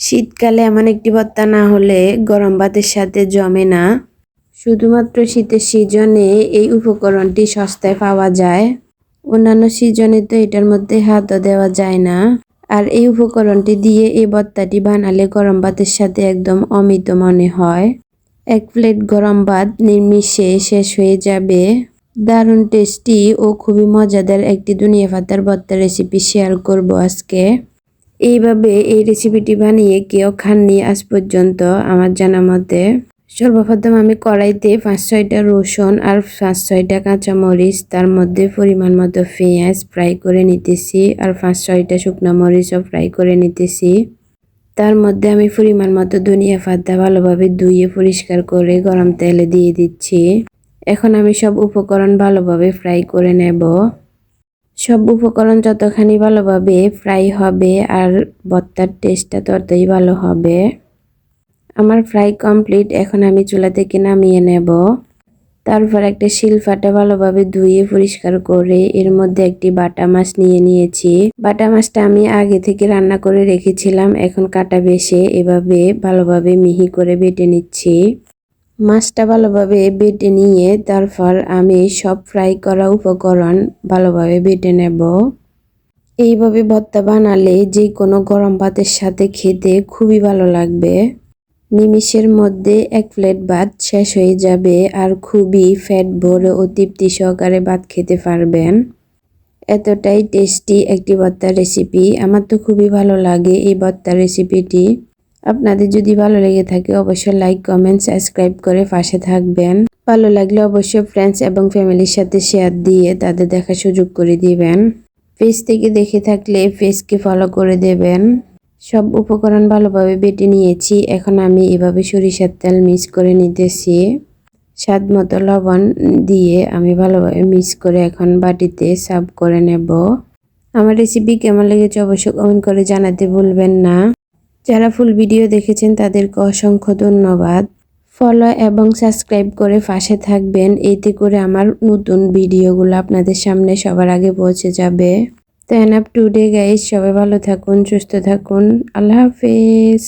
শীতকালে এমন একটি ভর্তা না হলে গরম ভাতের সাথে জমে না। শুধুমাত্র শীতের সিজনে এই উপকরণটি সস্তায় পাওয়া যায়। অন্যান্য সিজনে তো এটার মধ্যে হাতও দেওয়া যায় না। আর এই উপকরণটি দিয়ে এই ভর্তাটি বানালে গরম ভাতের সাথে একদম অমৃত মনে হয়। এক প্লেট গরম ভাত নিমিষে শেষ হয়ে যাবে। দারুণ টেস্টি ও খুবই মজাদার একটি ধনিয়া পাতার ভর্তা রেসিপি শেয়ার করব আজকে। এইভাবে এই রেসিপিটি বানিয়ে কেউ খাননি আজ পর্যন্ত আমার জানা মতে। সর্বপ্রথম আমি কড়াইতে 5-6টা রসুন আর 5-6টা কাঁচামরিচ, তার মধ্যে পরিমাণ মতো পেঁয়াজ ফ্রাই করে নিতেছি আর 5-6টা শুকনো মরিচও ফ্রাই করে নিতেছি। তার মধ্যে আমি পরিমাণ মতো ধনিয়া পাতা ভালোভাবে ধুয়ে পরিষ্কার করে গরম তেলে দিয়ে দিচ্ছি। এখন আমি সব উপকরণ ভালোভাবে ফ্রাই করে নেব। সব উপকরণ যতখানি ভালোভাবে ফ্রাই হবে আর ভর্তার টেস্টটা ততই ভালো হবে। আমার ফ্রাই কমপ্লিট। এখন আমি চুলা থেকে নামিয়ে নেব। তারপর একটা শিলপাটা ভালোভাবে ধুয়ে পরিষ্কার করে এর মধ্যে একটি বাটা মাছ নিয়ে নিয়েছি। বাটা মাছটা আমি আগে থেকে রান্না করে রেখেছিলাম। এখন কাটা বেছে এভাবে ভালোভাবে মিহি করে বেটে নিচ্ছি। মাছটা ভালোভাবে বেটে নিয়ে তারপর আমি সব ফ্রাই করা উপকরণ ভালোভাবে বেটে নেব। এইভাবে ভর্তা বানালে যে কোনো গরম ভাতের সাথে খেতে খুবই ভালো লাগবে। নিমিষের মধ্যে এক প্লেট ভাত শেষ হয়ে যাবে আর খুবই পেট ভরে ও তৃপ্তি সহকারে ভাত খেতে পারবেন। এতটাই টেস্টি একটি ভর্তার রেসিপি। আমার তো খুবই ভালো লাগে এই ভর্তার রেসিপিটি। আপনাদের যদি ভালো লেগে থাকে অবশ্যই লাইক, কমেন্ট, সাবস্ক্রাইব করে পাশে থাকবেন। ভালো লাগলে অবশ্যই ফ্রেন্ডস এবং ফ্যামিলির সাথে শেয়ার দিয়ে তাদের দেখার সুযোগ করে দিবেন। পেজ থেকে দেখে থাকলে পেজকে ফলো করে দেবেন। সব উপকরণ ভালোভাবে বেটে নিয়েছি। এখন আমি এভাবে সরিষার তেল মিক্স করে নিতেছি। স্বাদ মতো লবণ দিয়ে আমি ভালোভাবে মিক্স করে এখন বাটিতে সার্ভ করে নেব। আমার রেসিপি কেমন লেগেছে অবশ্যই কমেন্ট করে জানাতে ভুলবেন না। যারা ফুল ভিডিও দেখেছেন তাদেরকে অসংখ্য ধন্যবাদ। ফলো এবং সাবস্ক্রাইব করে পাশে থাকবেন, এতে করে আমার নতুন ভিডিওগুলো আপনাদের সামনে সবার আগে পৌঁছে যাবে। তো এনাফ টুডে গাইস, সবাই ভালো থাকুন, সুস্থ থাকুন। আল্লাহ হাফেজ।